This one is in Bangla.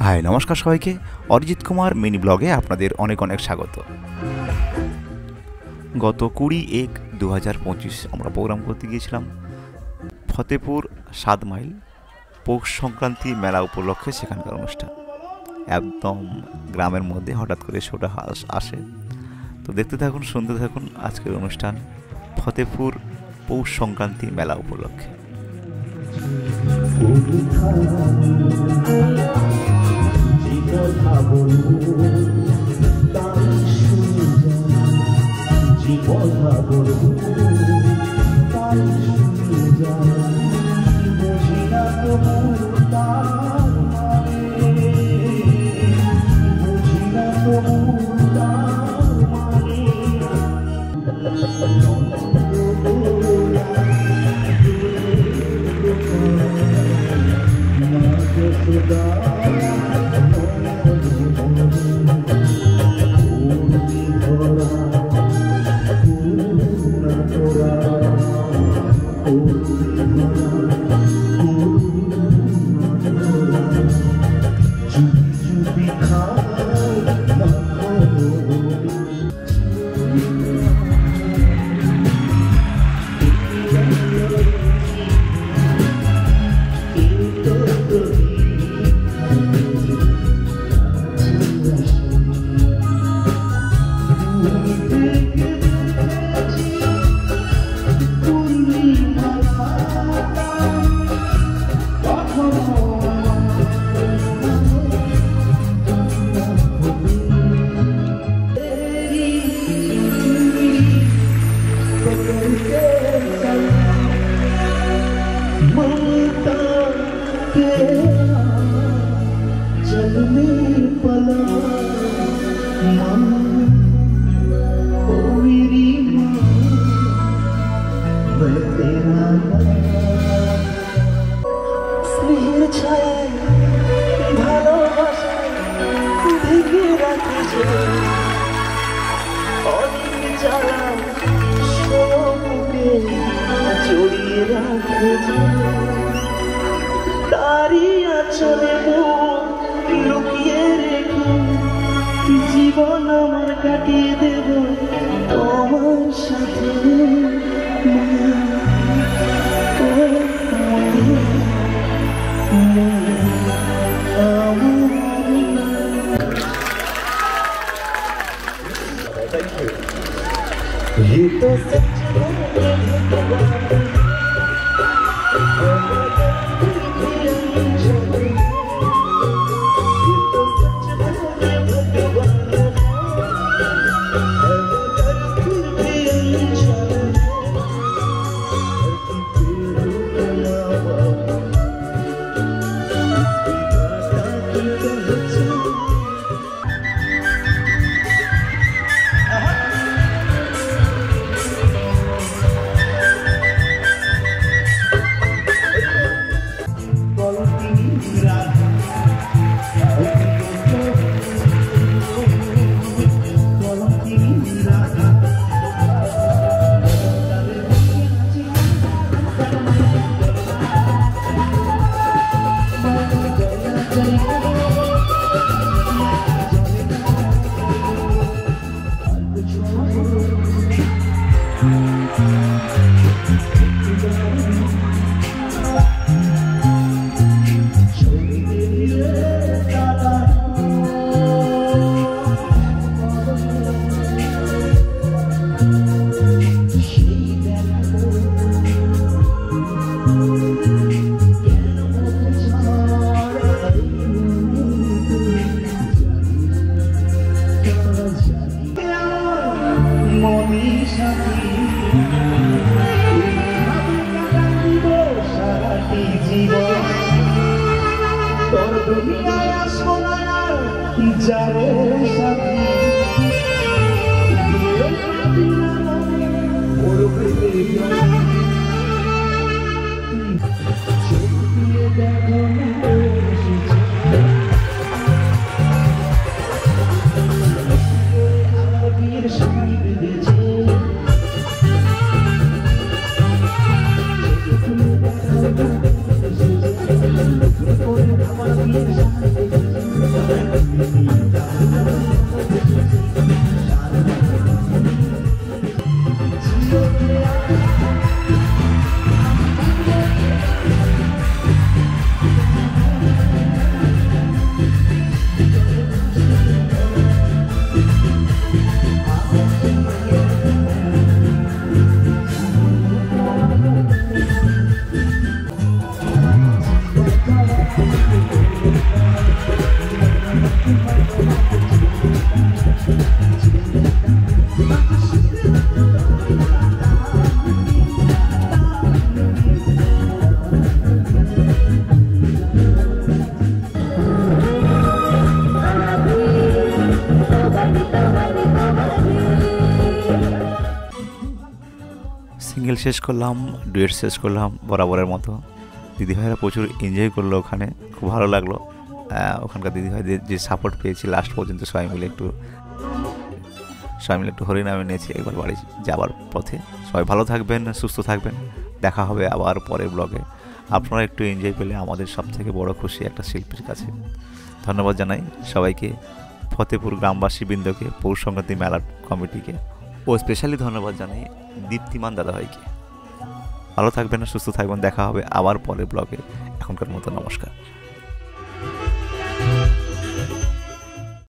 হাই নমস্কার সবাইকে, অরিজিৎ কুমার মিনি ব্লগে আপনাদের অনেক অনেক স্বাগত। গত 20-1-2025 আমরা প্রোগ্রাম করতে গিয়েছিলাম ফতেপুর 7 মাইল পৌষ সংক্রান্তি মেলা উপলক্ষে। সেখানকার অনুষ্ঠান একদম গ্রামের মধ্যে হঠাৎ করে শোটা আসে। তো দেখতে থাকুন, শুনতে থাকুন আজকের অনুষ্ঠান ফতেপুর পৌষ সংক্রান্তি মেলা উপলক্ষে। জীবন আমার কাটিয়ে দেব তোমার সাথে। ये तो सच সিঙ্গেল শেষ করলাম, ডুয়েট শেষ করলাম বরাবরের মতো। দিদিভাইরা প্রচুর এনজয় করলো, ওখানে খুব ভালো লাগলো। ওখানকার দিদিভাইদের যে সাপোর্ট পেয়েছি লাস্ট পর্যন্ত সবাই মিলে একটু হরিনামে নিয়েছি একবার বাড়ি যাবার পথে। সবাই ভালো থাকবেন, সুস্থ থাকবেন, দেখা হবে আবার পরের ব্লগে। আপনারা একটু এনজয় পেলে আমাদের সবথেকে বড় খুশি একটা শিল্পীর কাছে। ধন্যবাদ জানাই সবাইকে, ফতেপুর গ্রামবাসী বৃন্দকে, পৌষ সংক্রান্তি মেলার কমিটিকে ও স্পেশালি ধন্যবাদ জানাই দীপ্তিমান দাদাভাইকে। ভালো থাকবেন, সুস্থ থাকবেন, দেখা হবে আবার পরের ব্লগে। এখনকার মতো নমস্কার।